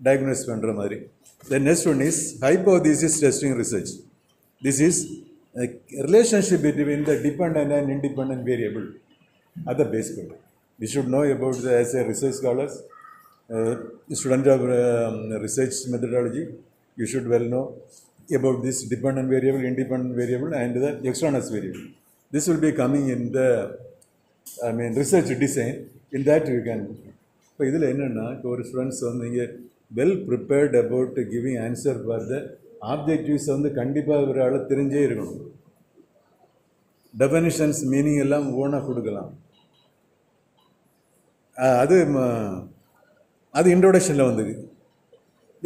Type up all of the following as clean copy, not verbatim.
diagnose பண்ணுற மாதிரி. The next one is hypothesis testing research. This is a relationship between the dependent and independent variable at the base point. We should know about the, as a research scholars, student of research methodology, you should well know about this dependent variable, independent variable and the extraneous variable. This will be coming in the research design. In that you can. இப்போ இதில் என்னென்னா இப்போ ஒரு students வந்து நீங்கள் well prepared about giving answer for the objectives வந்து கண்டிப்பாக ஒரு ஆள் தெரிஞ்சே இருக்கணும். டெஃபனிஷன்ஸ் மீனிங் எல்லாம் ஓனாக கொடுக்கலாம். அது இன்ட்ரோடக்ஷனில் வந்துது.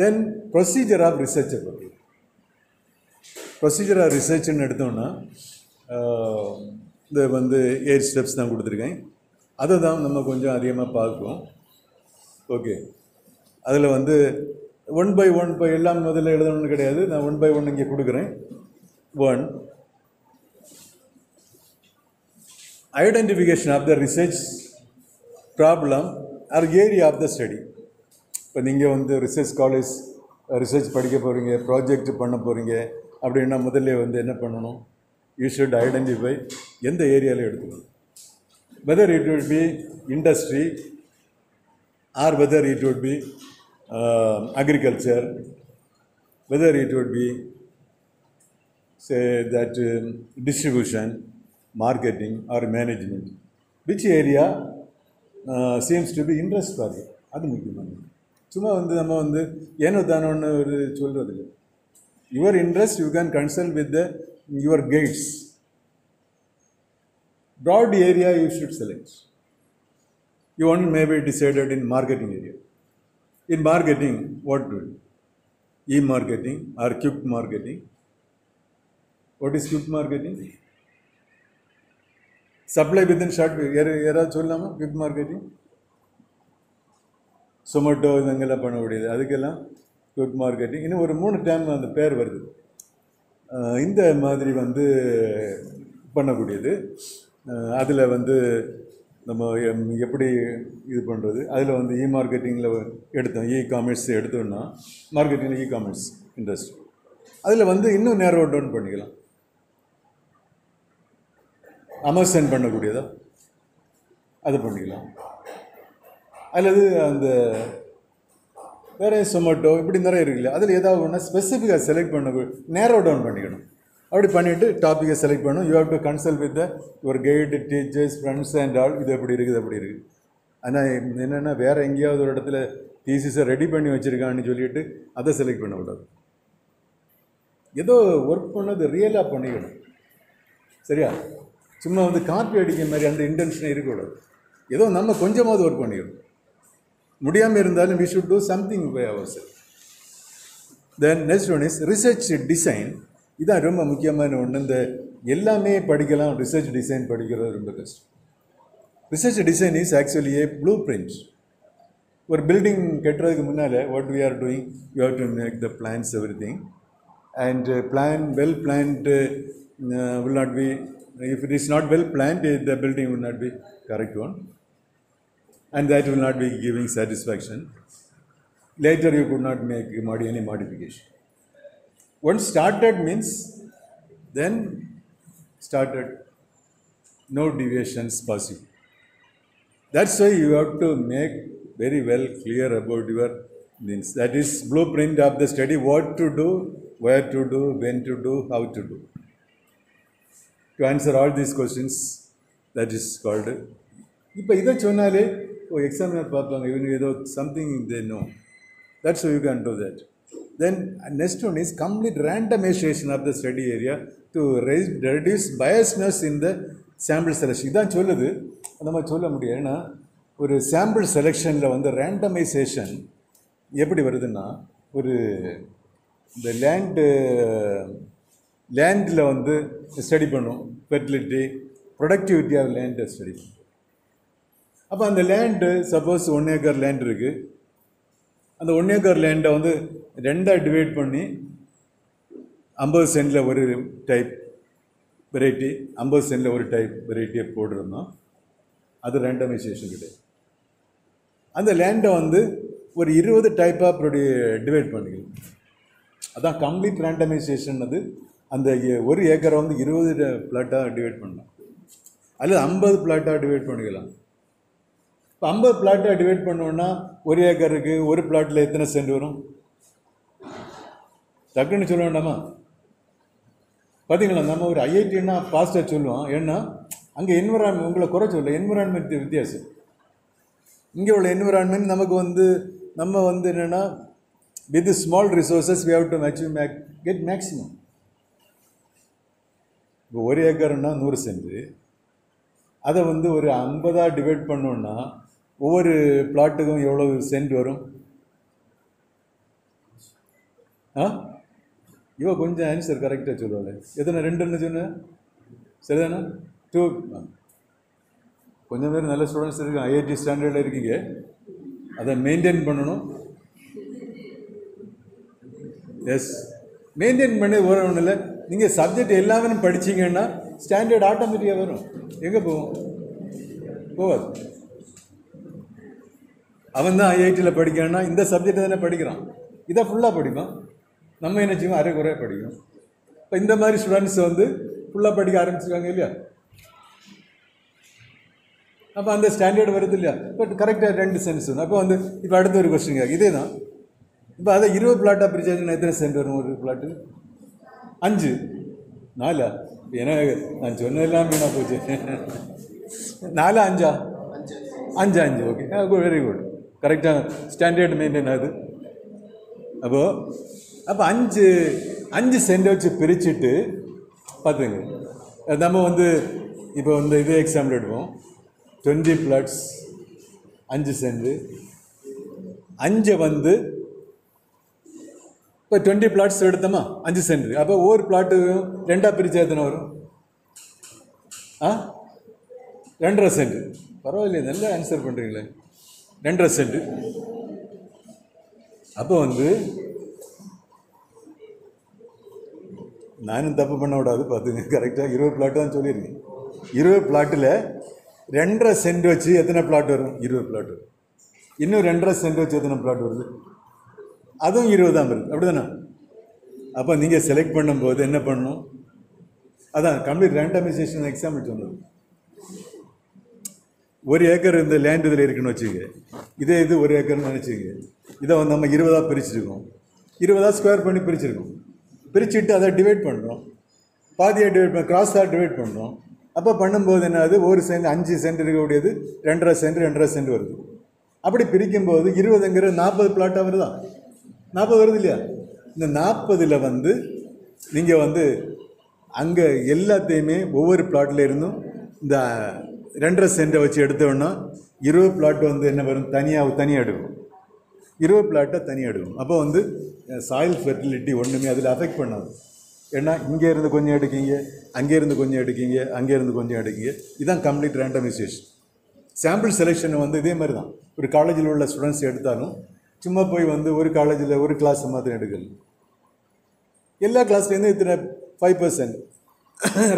தென் ப்ரொசீஜர் ஆஃப் ரிசர்ச்சை பற்றி. ப்ரொசீஜர் ஆஃப் ரிசர்ச்னு எடுத்தோம்னா இந்த வந்து 8 ஸ்டெப்ஸ் தான் கொடுத்துருக்கேன். அதை தான் நம்ம கொஞ்சம் அதிகமாக பார்ப்போம். ஓகே, அதில் வந்து 1 by 1 இப்போ எல்லாம் முதல்ல எழுதணும்னு கிடையாது. நான் 1 by 1 இங்கே கொடுக்குறேன். 1, identification of the research problem or area of the study. இப்போ நீங்கள் வந்து ரிசர்ச் காலேஜ் ரிசர்ச் படிக்க போகிறீங்க, ப்ராஜெக்ட் பண்ண போகிறீங்க அப்படின்னா முதல்ல வந்து என்ன பண்ணணும்? யூ ஷுட் ஐடென்டிஃபை எந்த ஏரியாவில் எடுத்துக்கணும். whether it would be industry or whether it would be agriculture, whether it would be say that distribution, marketing or management, which area seems to be interest for you. அது முக்கியமானது. சும்மா வந்து நம்ம வந்து ஏனோ தானோன்னு ஒரு சொல்கிறது இல்லை. Your interest you can consult with your guides. Broad area you should select. You only may be decided in marketing area. In marketing, what do? E-marketing or quick marketing. What is quick marketing? Supply within short. Yara sollama quick marketing. Zomato idangala panna mudiyadhu. Adukella quick marketing. Innu oru 3 term அந்த பேர் வருது. இந்த மாதிரி வந்து பண்ணக்கூடியது. அதில் வந்து நம்ம எப்படி இது பண்ணுறது, அதில் வந்து இ-மார்க்கெட்டிங்கில் எடுத்தோம், இ-காமர்ஸ் எடுத்தோம்னா மார்க்கெட்டிங்கில் இ-காமர்ஸ் இண்டஸ்ட்ரி, அதில் வந்து இன்னும் நேரோ டவுன் பண்ணிக்கலாம். அமேசான் பண்ணக்கூடியதா அது பண்ணிக்கலாம். அல்லது அந்த வேறு சொமேட்டோ இப்படி நிறைய இருக்குல்ல, அதில் ஏதாவது ஒன்றா ஸ்பெசிஃபிக்காக செலக்ட் பண்ண நேரோ டவுன் பண்ணிக்கணும். அப்படி பண்ணிவிட்டு டாப்பிக்கை செலக்ட் பண்ணணும். You have to consult with your guide, teachers, friends and all. இது எப்படி இருக்குது அப்படி இருக்குது. ஆனால் என்னென்னா வேறு எங்கேயாவது ஒரு இடத்துல தீசிஸை ரெடி பண்ணி வச்சுருக்கான்னு சொல்லிட்டு அதை செலக்ட் பண்ணக்கூடாது. ஏதோ ஒர்க் பண்ணது ரியலாக பண்ணிக்கணும். சரியா? சும்மா வந்து காப்பி அடிக்கிற மாதிரி அந்த இன்டென்ஷனே இருக்கக்கூடாது. ஏதோ நம்ம கொஞ்சமாவது ஒர்க் பண்ணிக்கணும். முடியாமல் இருந்தாலும் we should do something by ourselves. Then next one is research design. இதான் ரொம்ப முக்கியமான ஒன்று. இந்த எல்லாமே படிக்கலாம், ரிசர்ச் டிசைன் படிக்கிறது ரொம்ப கஷ்டம். Research design is actually a blueprint. ஒரு பில்டிங் கட்டுறதுக்கு முன்னால் what we are doing, you have to make the plans everything and plan well planned will not be, if it is not well planned, the building will not be correct one and that will not be giving satisfaction. Later you could not make any modification. Once started means then started, no deviations possible. That's why you have to make very well clear about your means. That is blueprint of the study, what to do, where to do, when to do, how to do. To answer all these questions, that is called. இப்போ இதை சொன்னாலே examiner பார்ப்பாங்க, இவங்க ஏதோ something they know. That's how you can do that. Then next one is complete randomization of the study area to reduce biasness in the sample selection. இதான் சொல்லுது, நம்ம சொல்ல முடியாது. ஏன்னா ஒரு சாம்பிள் செலெக்ஷனில் வந்து ரேண்டமைசேஷன் எப்படி வருதுன்னா, ஒரு இந்த லேண்டில் வந்து ஸ்டடி பண்ணும், ஃபெர்டிலிட்டி, ப்ரொடக்டிவிட்டி ஆஃப் லேண்டை ஸ்டடி பண்ணும். அப்போ அந்த லேண்டு சப்போஸ் 1 ஏக்கர் லேண்ட் இருக்குது. அந்த 1 ஏக்கர் லேண்டை வந்து 2ஆக டிவைட் பண்ணி 50 சென்டில் ஒரு டைப் வெரைட்டி, 50 சென்டில் ஒரு டைப் வெரைட்டியை போடுறோம்னா அது ரேண்டமைசேஷன் கிடையாது. அந்த லேண்டை வந்து ஒரு 20 டைப்பாக டிவைட் பண்ணிக்கலாம். அதான் கம்ப்ளீட் ரேண்டமைசேஷன். அது அந்த ஒரு ஏக்கரை வந்து 20 பிளாட்டாக டிவைட் பண்ணலாம், அல்லது 50 பிளாட்டாக டிவைட் பண்ணிக்கலாம். இப்போ 50 பிளாட்டாக டிவைட் பண்ணோன்னா ஒரு ஏக்கருக்கு ஒரு பிளாட்டில் எத்தனை சென்ட் வரும் டக்குன்னு சொல்ல வேண்டாமா? பார்த்தீங்களா, நம்ம ஒரு ஐஐடின்னா ஃபாஸ்ட்டாக சொல்லுவோம். ஏன்னா அங்கே என்விரான்மெண்ட் உங்களை குறை சொல்ல, என்விரான்மெண்ட் வித்தியாசம். இங்கே உள்ள என்விரான்மெண்ட் நமக்கு வந்து நம்ம வந்து என்னென்னா with small resources we have to get maximum. இப்போ ஒரு ஏக்கர்னா 100 சென்ட், அதை வந்து ஒரு 50 டிவைட் பண்ணோன்னா ஒவ்வொரு பிளாட்டுக்கும் எவ்வளவு சென்ட் வரும்? இவ கொஞ்சம் ஆன்சர் கரெக்டாக சொல்லுவாள். எத்தனை? 2ன்னு சொன்ன சரிதானே? 2. கொஞ்சம் பேர் நல்ல ஸ்டூடெண்ட்ஸ் இருக்கு, ஐஐடி ஸ்டாண்டர்டில் இருக்கீங்க, அதை மெயின்டைன் பண்ணணும். எஸ், மெயின்டைன் பண்ணி ஒன்றும் இல்லை. நீங்கள் சப்ஜெக்ட் எல்லாமே படிச்சிங்கன்னா ஸ்டாண்டர்ட் ஆட்டோமேட்டிக்காக வரும். எங்கே போகும்? போகாது. அவன் தான் ஐஐடியில் படிக்கிறான்னா இந்த சப்ஜெக்ட் தானே படிக்கிறான், இதை ஃபுல்லாக படிப்பான். நம்ம என்ன செய்வோம்? அரை குறையாக படிக்கணும். இப்போ இந்த மாதிரி ஸ்டூடெண்ட்ஸ் வந்து ஃபுல்லாக படிக்க ஆரம்பிச்சிருக்காங்க இல்லையா? அப்போ அந்த ஸ்டாண்டர்ட் வருது இல்லையா? பட் கரெக்டாக 2 சென்ட்ஸ் வரும். அப்போ வந்து இப்போ அடுத்த ஒரு கொஸ்டின் கேட்கு, இதே தான். இப்போ அதை 20 பிளாட்டாக பிரிச்சாச்சுன்னா எத்தனை சென்ட் வரும் ஒரு பிளாட்டு? 5, 4. ஏன்னா நான் சொன்னதெல்லாம் வீணாக போச்சு. 4, 5? 5. Okay, very good. கரெக்டாக ஸ்டாண்டர்ட் மெயின்டைன் ஆகுது. அப்போ 5 சென்ட் வச்சு பிரிச்சுட்டு பார்த்துங்க. நம்ம வந்து இப்போ வந்து இதே எக்ஸாம்பிள் எடுப்போம். 20 பிளாட்ஸ் 5 சென்ட். 5 வந்து இப்போ 20 பிளாட்ஸ் எடுத்தோமா 5 சென்ட். அப்போ ஒவ்வொரு பிளாட்டு 2ஆக பிரித்து எத்தனை வரும்? 2.5 சென்ட். பரவாயில்லையே, நல்ல ஆன்சர் பண்ணுறீங்களே. 2.5 சென்ட். அப்போ வந்து நானும் தப்பு பண்ண விடாது பார்த்துங்க. கரெக்டாக 20 பிளாட்டு தான் சொல்லியிருக்கேன். 20 பிளாட்டில் 2.5 சென்ட் வச்சு எத்தனை பிளாட் வரும்? 20 பிளாட் வரும். இன்னும் 2.5 சென்ட் வச்சு எத்தனை பிளாட் வருது? அதுவும் 20 தான் வருது. அப்படி தானே? அப்போ நீங்கள் செலக்ட் பண்ணும்போது என்ன பண்ணணும்? அதான் கம்ப்ளீட் ரேண்டமைசேஷன் எக்ஸாம்பிள் சொன்னது. ஒரு ஏக்கர் இந்த லேண்ட் இதில் இருக்குன்னு வச்சுக்க, இதே இது ஒரு ஏக்கர்னு நினச்சிங்க. இதை வந்து நம்ம 20ஆக பிரிச்சுருக்கோம், 20ஆக ஸ்கொயர் பண்ணி பிரிச்சுருக்கோம். பிரிச்சுட்டு அதை டிவைட் பண்ணுறோம், பாதியாக டிவைட் பண்ண கிராஸாக டிவைட் பண்ணுறோம். அப்போ பண்ணும்போது என்ன ஆகுது? ஒரு சென்ட் 5 சென்ட் இருக்கக்கூடியது 2.5 சென்ட் 2.5 சென்ட் வருது. அப்படி பிரிக்கும்போது 20ங்கிறது 40 பிளாட்டாக வருதா? 40 வருது இல்லையா? இந்த 40ல் வந்து நீங்கள் வந்து அங்கே எல்லாத்தையுமே ஒவ்வொரு பிளாட்டில் இருந்தும் இந்த 2.5 சென்ட்டை வச்சு எடுத்தோன்னா 20 பிளாட் வந்து என்ன வரும்? தனியாக எடுக்கும். 20 பிளாட்டை தனியாக எடுக்கும். அப்போ வந்து சாயில் ஃபெர்டிலிட்டி ஒன்றுமே அதில் அஃபெக்ட் பண்ணாது. ஏன்னா இங்கேருந்து கொஞ்சம் எடுக்கீங்க, அங்கேருந்து கொஞ்சம் எடுக்கீங்க, அங்கேருந்து கொஞ்சம் எடுக்கீங்க. இதுதான் கம்ப்ளீட் ரேண்டமைசேஷன். சாம்பிள் செலெக்ஷன் வந்து இதே மாதிரி தான். ஒரு காலேஜில் உள்ள ஸ்டூடெண்ட்ஸ் எடுத்தாலும் சும்மா போய் வந்து ஒரு காலேஜில் ஒரு கிளாஸ் மாத்திரம் எடுக்கணும். எல்லா கிளாஸ்லேருந்து இத்தனை 5%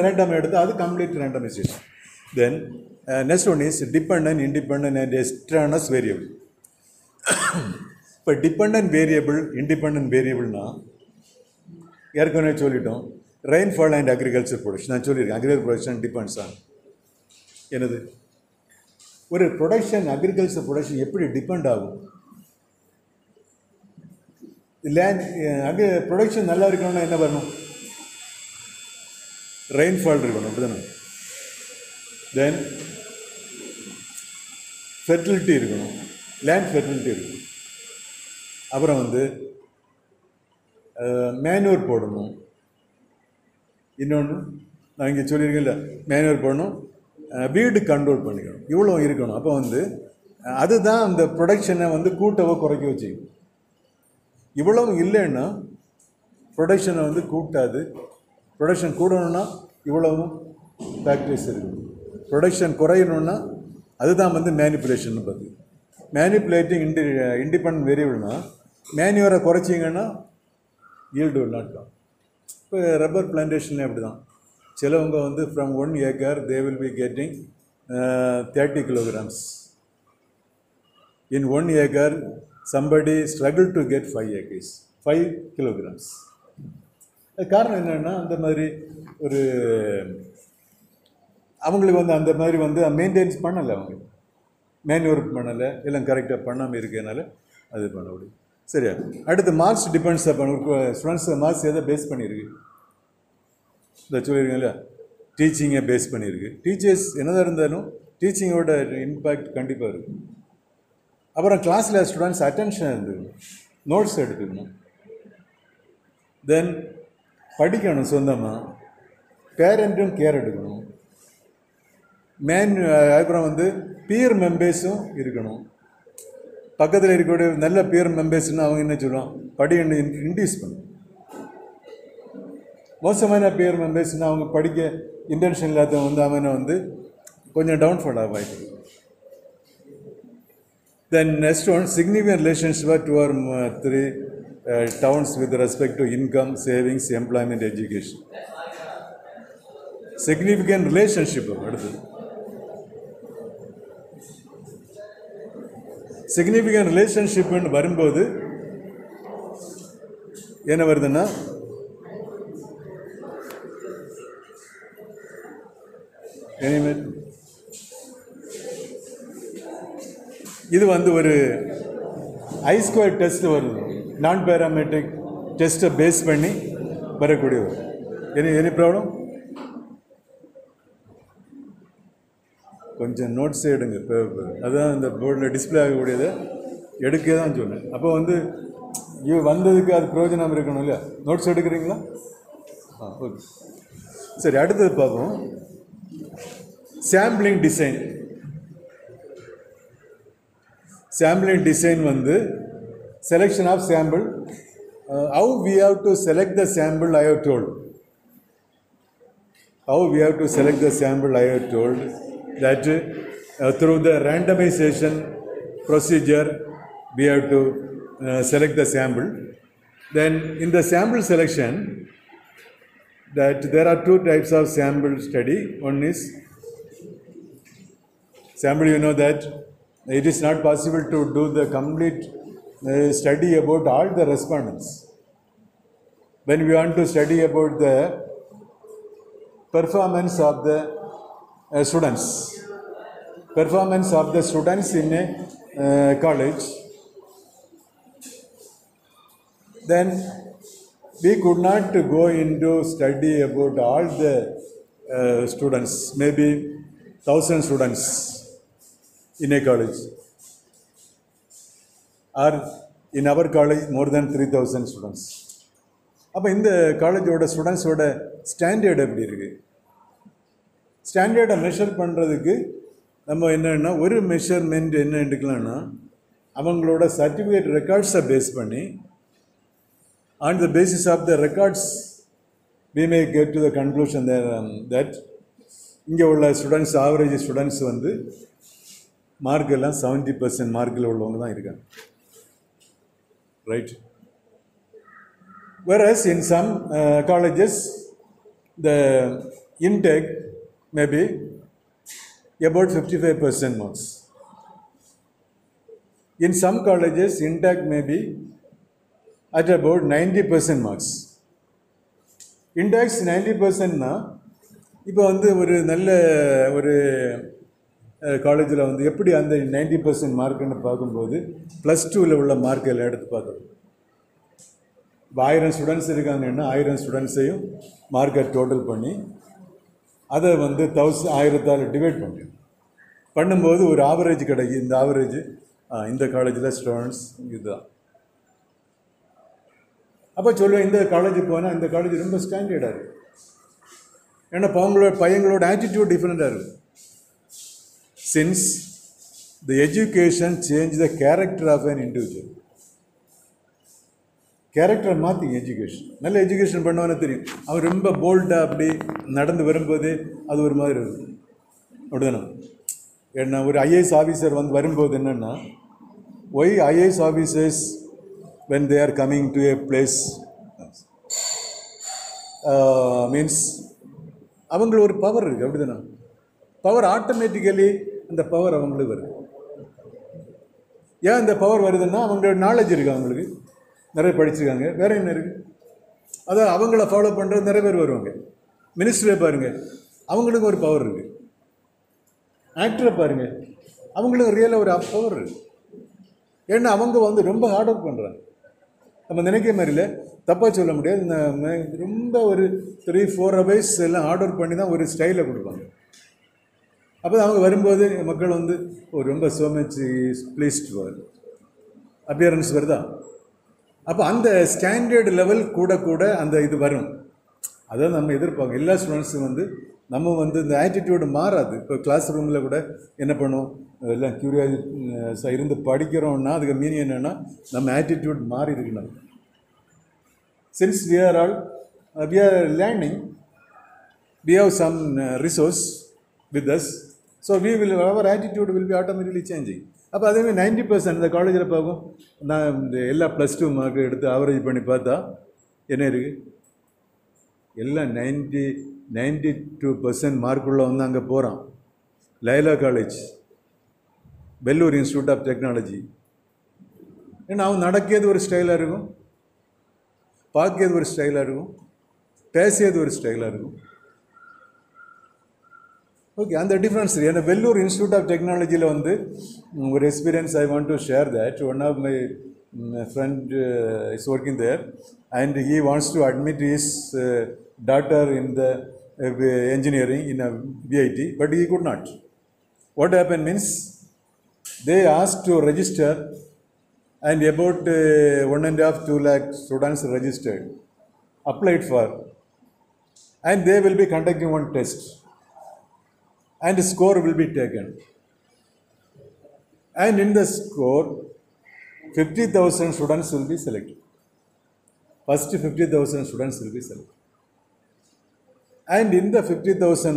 ரேண்டம் எடுத்து அது complete randomisation. Then next one is dependent, independent and extraneous variable. இப்போ டிபெண்டன்ட் வேரியபிள், இண்டிபெண்டன்ட் வேரியபிள்னா ஏற்கனவே சொல்லிட்டோம். ரெயின்ஃபால் அண்ட் அக்ரிகல்ச்சர் ப்ரொடக்ஷன் நான் சொல்லியிருக்கேன். அக்ரிகல்ச்சர் ப்ரொடக்ஷன் டிபெண்ட்ஸ் ஆன் என்னது? ஒரு ப்ரொடக்ஷன், அக்ரிகல்ச்சர் ப்ரொடக்ஷன் எப்படி டிபெண்ட் ஆகும்? லேண்ட் ப்ரொடக்ஷன் நல்லா இருக்கணும்னா என்ன பண்ணணும்? ரெயின்ஃபால் இருக்கணும், அப்படிதானே? தென் ஃபெர்டிலிட்டி இருக்கணும், லேண்ட் ஃபெர்டிலிட்டி இருக்கணும். அப்புறம் வந்து மேனுவர் போடணும். இன்னொன்று நான் இங்கே சொல்லியிருக்கேன்ல, மேனுவர் போடணும், வீடு கண்ட்ரோல் பண்ணிக்கணும், இவ்வளோ இருக்கணும். அப்போ வந்து அதுதான் அந்த ப்ரொடக்ஷனை வந்து கூட்டவோ குறைக்க வச்சுக்கணும். இவ்வளவு இல்லைன்னா ப்ரொடக்ஷனை வந்து கூட்டாது. ப்ரொடக்ஷன் கூடணும்னா இவ்வளவும் ஃபேக்டரிஸ் இருக்கணும். ப்ரொடக்ஷன் குறையணும்னா அதுதான் வந்து மேனிப்புலேஷன் பார்த்து. மேனிப்புலேட்டிங் இண்டிபெண்டன்ட் வேரியபிள்னா மேன்யூரை குறைச்சிங்கன்னா ஈல்டு will not come. இப்போ ரப்பர் பிளான்டேஷன்லேயும் அப்படி தான். சிலவங்க வந்து from 1 acre they will be getting 30 kilograms. In 1 acre somebody struggled to get 5 acres, 5 kilograms. காரணம் என்னென்னா அந்த மாதிரி ஒரு அவங்களுக்கு வந்து அந்த மாதிரி வந்து மெயின்டைன்ஸ் பண்ணலை, அவங்க மேன்யூர் பண்ணலை, எல்லாம் கரெக்டாக பண்ணாமல் இருக்கிறதுனால அது பண்ண முடியும். சரியா? அடுத்து மார்க்ஸ் டிபெண்ட்ஸ் அப்போ ஸ்டூடெண்ட்ஸ் மார்க்ஸ் எதை பேஸ் பண்ணியிருக்கு? இந்த சொல்லியிருக்கீங்களா, டீச்சிங்கை பேஸ் பண்ணியிருக்கு. டீச்சர்ஸ் என்னதான் இருந்தாலும் டீச்சிங்கோட இம்பேக்ட் கண்டிப்பாக இருக்கும். அப்புறம் கிளாஸில் ஸ்டூடெண்ட்ஸ் அட்டென்ஷன் இருந்துக்கணும், நோட்ஸ் எடுத்துக்கணும், தென் படிக்கணும் சொந்தமாக, பேரண்ட்டும் கேர் எடுக்கணும், அப்புறம் வந்து பியர் மெம்பர்ஸும் இருக்கணும். பக்கத்தில் இருக்கக்கூடிய நல்ல பியர் மெம்பர்ஸ்னால் அவங்க என்ன சொல்லுவாங்க, படிக்கணும் இன்ட்யூஸ் பண்ணும். மோசமான பியர் மெம்பர்ஸ்னால் அவங்க படிக்க இன்டென்ஷன் இல்லாதவங்க வந்து அவனை வந்து கொஞ்சம் டவுன்ஃபால் ஆக வாய்ப்பு. Then next one, significant relationship to our three towns with respect to income, savings, employment, education. Significant relationship. Significant relationship in வரும்போது என்ன வருதுன்னா, இது வந்து ஒரு I-square டெஸ்ட் வருது, நான் பேராமெட்ரிக் டெஸ்ட்டை பேஸ் பண்ணி வரக்கூடிய ஒரு எனி ப்ராப்ளம்? கொஞ்சம் நோட்ஸ் எடுங்க, அதுதான் இந்த போர்டில் டிஸ்பிளே ஆகக்கூடியதை எடுக்க தான் சொன்னேன். அப்போ வந்து வந்ததுக்கு அது பிரயோஜனம் இருக்கணும் இல்லையா? நோட்ஸ் எடுக்கிறீங்களா? ஓகே, சரி. அடுத்தது பார்ப்போம், சாம்பிளிங் டிசைன். Sampling design வந்து selection of sample. How we have to select the sample I have told. How we have to select the sample I have told that through the randomization procedure we have to select the sample. Then in the sample selection, that there are two types of sample study. One is sample, you know that it is not possible to do the complete study about all the respondents. When we want to study about the performance of the students in a college, then we could not go into study about all the students, maybe 1,000 students in a college, or in our college more than 3,000 students. அப்போ இந்த காலேஜோட ஸ்டூடெண்ட்ஸோட standard எப்படி இருக்குது? ஸ்டாண்டர்டை measure பண்ணுறதுக்கு நம்ம என்னென்னா ஒரு measurement என்ன எடுக்கலாம்னா, அவங்களோட சர்டிஃபிகேட் ரெக்கார்ட்ஸை பேஸ் பண்ணி on the basis of the records we may get to the conclusion that இங்கே உள்ள ஸ்டூடெண்ட்ஸ், ஆவரேஜ் ஸ்டூடெண்ட்ஸ் வந்து மார்க் எல்லாம் 70% மார்க்கில் உள்ளவங்க தான் இருக்காங்க, right? Whereas in some colleges the intake may be about 55% marks. In some colleges intake may be at about 90% marks. Index 90%னா இப்போ வந்து ஒரு நல்ல ஒரு காலேஜில் வந்து எப்படி அந்த 90% மார்க்குன்னு பார்க்கும்போது +2ல் உள்ள மார்க் எல்லாம் எடுத்து பார்க்கணும். இப்போ 1000 ஸ்டூடெண்ட்ஸ் இருக்காங்கன்னா 1000 ஸ்டூடெண்ட்ஸையும் மார்க்கை டோட்டல் பண்ணி அதை வந்து 1000ஆல் டிவைட் பண்ணும்போது ஒரு ஆவரேஜ் கிடைக்கும். இந்த ஆவரேஜ் இந்த காலேஜில் ஸ்டூடெண்ட்ஸ் இதுதான். அப்போ சொல்லுவேன், இந்த காலேஜுக்கு போனால் இந்த காலேஜ் ரொம்ப ஸ்டாண்டர்டாக இருக்குது. ஏன்னா பையங்களோட ஆட்டிடியூட் டிஃப்ரெண்ட்டாக இருக்குது. Since the education changed the character of an individual. கேரக்டரை மாற்றி எஜுகேஷன், நல்ல எஜுகேஷன் பண்ணவனே தெரியும், அவன் ரொம்ப போல்டாக அப்படி நடந்து வரும்போது அது ஒரு மாதிரி இருக்கும், அப்படிதானே? ஏன்னா ஒரு ஐஏஎஸ் ஆஃபீஸர் வந்து வரும்போது என்னென்னா, why IAS officers when they are coming to a place means அவங்களுக்கு ஒரு பவர் இருக்குது, அப்படி தானே? பவர் ஆட்டோமேட்டிக்கலி அந்த பவர் அவங்களுக்கு வருது. ஏன் இந்த பவர் வருதுன்னா அவங்களோட நாலேஜ் இருக்குது, அவங்களுக்கு நிறைய படிச்சிருக்காங்க. வேறு என்ன இருக்குது? அதான் அவங்கள ஃபாலோ பண்ணுறது நிறைய பேர் வருவாங்க. மினிஸ்டரை பாருங்கள், அவங்களுக்கு ஒரு பவர் இருக்குது. ஆக்டரை பாருங்கள், அவங்களுக்கு ரியலாக ஒரு பவர் இருக்குது. ஏன்னா அவங்க ரொம்ப ஹார்ட் ஒர்க் பண்ணுறாங்க. நம்ம நினைக்கிற மாதிரி இல்லை, தப்பாக சொல்ல முடியாது. ரொம்ப ஒரு 3-4 hours எல்லாம் ஹார்ட் ஒர்க் பண்ணி தான் ஒரு ஸ்டைலை கொடுப்பாங்க. அப்போ அவங்க வரும்போது மக்கள் ஒரு ரொம்ப so much ப்ளீஸ்ட் அப்பியரன்ஸ் வருதா. அப்போ அந்த ஸ்டாண்டர்டு லெவல் கூட கூட அந்த இது வரும். அதான் நம்ம எதிர்பார்க்கோம். எல்லா ஸ்டூடெண்ட்ஸும் நம்ம இந்த ஆட்டிடியூடு மாறாது. இப்போ கிளாஸ் ரூமில் கூட என்ன பண்ணுவோம், எல்லாம் க்யூரியாஸ் இருந்து படிக்கிறோம்னா அதுக்கு மீனிங் என்னென்னா நம்ம ஆட்டிடியூட் மாறி இருக்கணும். Since we are learning, we have some resource with us, so our attitude will be automatically changing. அப்போ அதேமாதிரி 90% இந்த காலேஜில் பார்க்கும், நான் இந்த எல்லா +2 மார்க் எடுத்து ஆவரேஜ் பண்ணி பார்த்தா என்ன இருக்குது, எல்லாம் 92% மார்க்குள்ள அங்கே போகிறான். Laila college, Vellore institute of technology. ஏன்னா அவன் நடக்கிறது ஒரு ஸ்டைலாக இருக்கும், பார்க்கிறது ஒரு ஸ்டைலாக இருக்கும், பேசியது ஒரு ஸ்டைலாக இருக்கும். ஓகே, அந்த டிஃப்ரென்ஸ். ஏன்னா வெல்லூர் இன்ஸ்டியூட் ஆஃப் டெக்னாலஜியில் ஒரு experience I want to share that. One of my friend is working there and he wants to admit his daughter in the engineering in a VIT, but he could not. What happened means, they asked to register and about 1.5-2 lakh students registered, applied for, and they will be conducting one test and score will be taken, and in the score 50,000 students will be selected. First 50,000 students will be selected. And in the 50,000,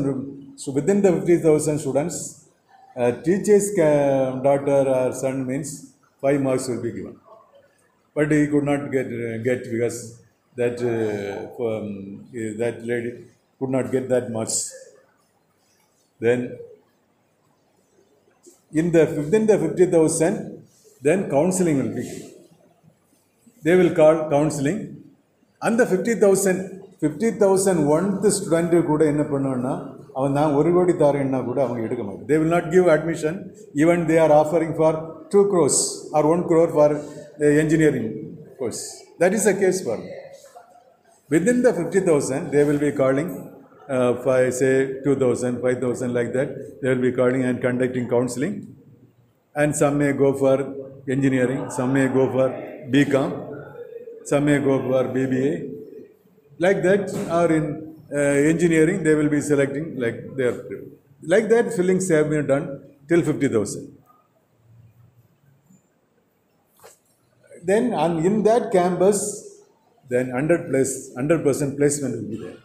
so within the 50,000 students, teacher's daughter or son means 5 marks will be given. But he could not get because that lady could not get that much. Then within the 50,000, then counseling will be given. They will call counseling, and the 50,000 1th student கூட என்ன பண்ணுவான்னா, அவன் நான் 1 கோடி தாரேன்னா கூட அவங்க எடுக்க மாட்டாங்க. They will not give admission even they are offering for 2 crores or 1 crore for the engineering course. That is the case for them. Within the 50,000 they will be calling say 2,000, 5,000 like that. They will be calling and conducting counseling, and some may go for engineering, some may go for BCom, some may go for BBA. Like that, or in engineering, they will be selecting like that. Fillings have been done till 50,000. Then, in that campus, then 100% placement will be there.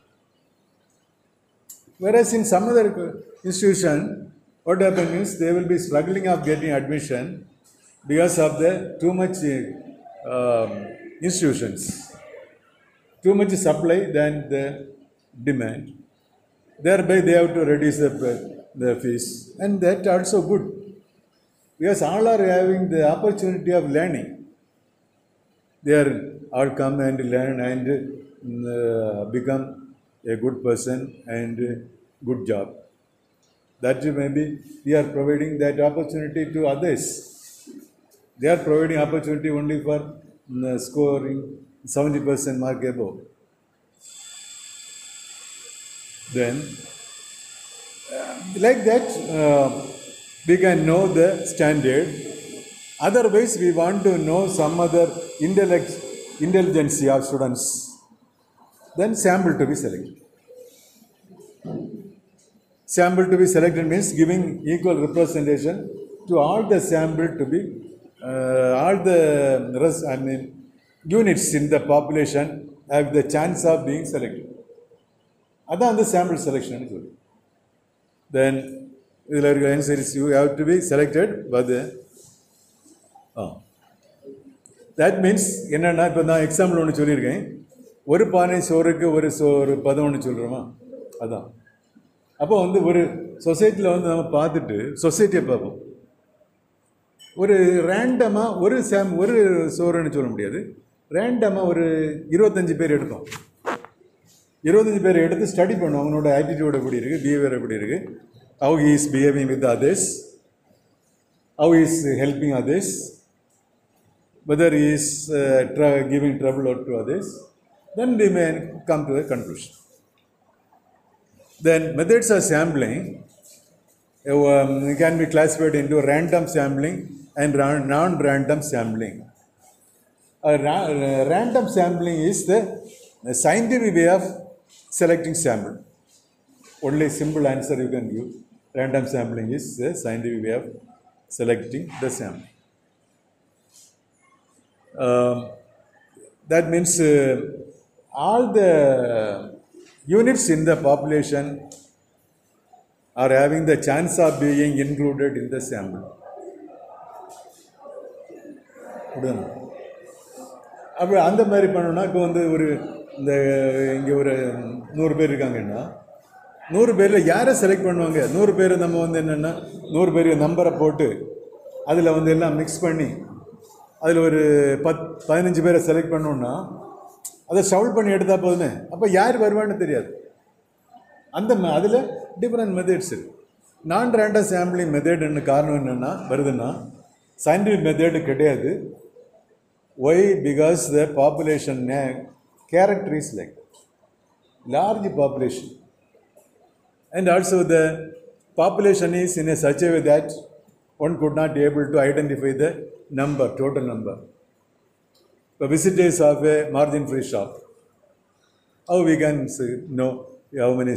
Whereas in some other institution, what happens is they will be struggling of getting admission because of the too much institutions. Too much supply than the demand. Thereby they have to reduce the fees, and that also good because all are having the opportunity of learning. They are all come and learn and become a good person and good job. That maybe we are providing that opportunity to others. They are providing opportunity only for scoring 70% mark above. Then, like that, we can know the standard. Otherwise, we want to know some other intelligence of students. Then, sample to be selected. Sample to be selected means giving equal representation to all the sample to be units in the population have the chance of being selected. That's the sample selection. Then, you have to be selected by the. That means, என்னன்னா இப்போ நான் example ஒன்று சொல்லியிருக்கேன், ஒரு பானை சோறுக்கு ஒரு பதம் ஒன்று சொல்கிறோமா, அதான். அப்போ ஒரு சொசைட்டியில் நம்ம பார்த்துட்டு சொசைட்டியை பார்ப்போம். ஒரு ரேண்டமாக ஒரு சோறுன்னு சொல்ல முடியாது, ரேண்டமாக ஒரு 25 பேர் எடுத்தோம். 25 பேர் எடுத்து ஸ்டடி பண்ணுவோம். அவனோட ஆட்டிடியூட் எப்படி இருக்குது, பிஹேவியர் எப்படி இருக்குது, how he is behaving with others, how he is helping others, whether he is giving trouble to others, then we may come to a conclusion. Then methods of sampling can be classified into random sampling and non-random sampling. Random sampling is the scientific way of selecting sample. Only simple answer you can give. Random sampling is the scientific way of selecting the sample. That means all the units in the population are having the chance of being included in the sample. அப்போ அந்த மாதிரி பண்ணோன்னா இப்போ வந்து ஒரு இந்த இங்கே ஒரு 100 பேர் இருக்காங்கன்னா 100 பேரில் யாரை செலக்ட் பண்ணுவாங்க? 100 பேர் நம்ம வந்து என்னென்னா 100 பேர் நம்பரை போட்டு அதில் வந்து எல்லாம் மிக்ஸ் பண்ணி அதில் ஒரு 15 பேரை செலக்ட் பண்ணோன்னா அதை ஷவுல் பண்ணி எடுத்தால் போதுமே. அப்போ யார் வருவான்னு தெரியாது. அதில் டிஃப்ரெண்ட் மெத்தட்ஸ் இருக்குது. நான் ரேண்டம் சாம்பிளிங் மெத்தட்னு காரணம் என்னென்னா வருதுன்னா சயின்டிஃபிக் மெத்தடு கிடையாது. Why? Because the population character is like that. Large population. And also the population is in a such a way that one could not be able to identify the number, total number. The visitors of a margin-free shop, how we can know how many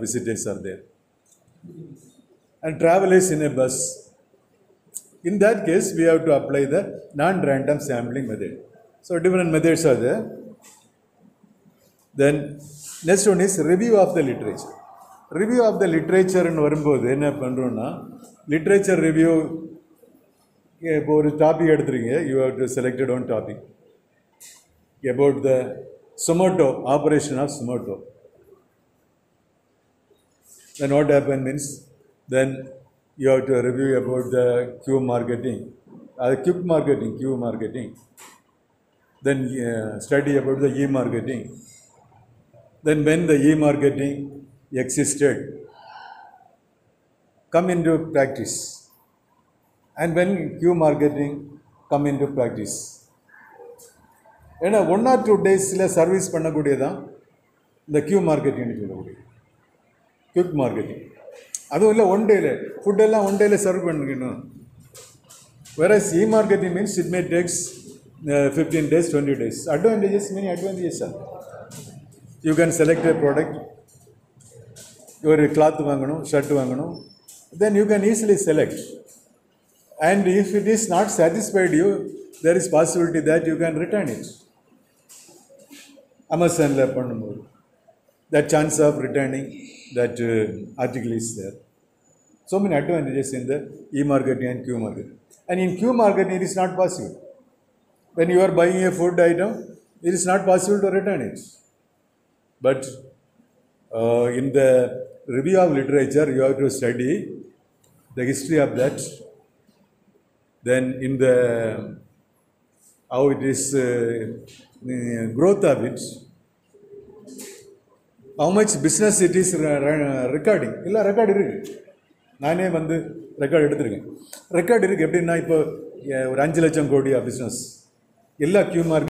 visitors are there? And travelers in a bus. In that case, we have to apply the non-random sampling method. So different methods are there. Then next one is review of the literature. Review of the literature in வரும்போது என்ன பண்ணுறோன்னா literature review இப்போ ஒரு topic எடுத்துருங்க, you have to selected one topic about the Zomato, operation of Zomato. Then what happened means then you have to review about the Q marketing, quick marketing, Q marketing. Then study about the e-marketing. Then when the e-marketing existed, come into practice. And when Q marketing come into practice. ஏன்னா 1 or 2 daysல service பண்ணக்கூடியதான் இந்த Q marketing சொல்லக்கூடியது, quick marketing. அதுவும் இல்லை one டேல ஃபுட்டெல்லாம் one டேல serve பண்ணிக்கணும். Whereas e-marketing means it may takes 15 days, 20 days. Advantages, many advantages are. You can select a product, ஒரு கிளாத் வாங்கணும், ஷர்ட் வாங்கணும், then you can easily select. And if it is not satisfied you, there is possibility that you can return it. Amazonல பண்ணும்போது that chance of returning that article is there. So many advantages in the e-marketing and Q marketing. And in Q marketing it is not possible. When you are buying a food item, it is not possible to return it. But in the review of literature, you have to study the history of that. Then in the how it is growth of it, how much business it is recording. இல்லை record இருக்குது, நானே வந்து record எடுத்துருக்கேன். Record இருக்குது எப்படின்னா இப்போ ஒரு 5 லட்சம் கோடி பிஸ்னஸ் எல்லா Q மார்க்கெட்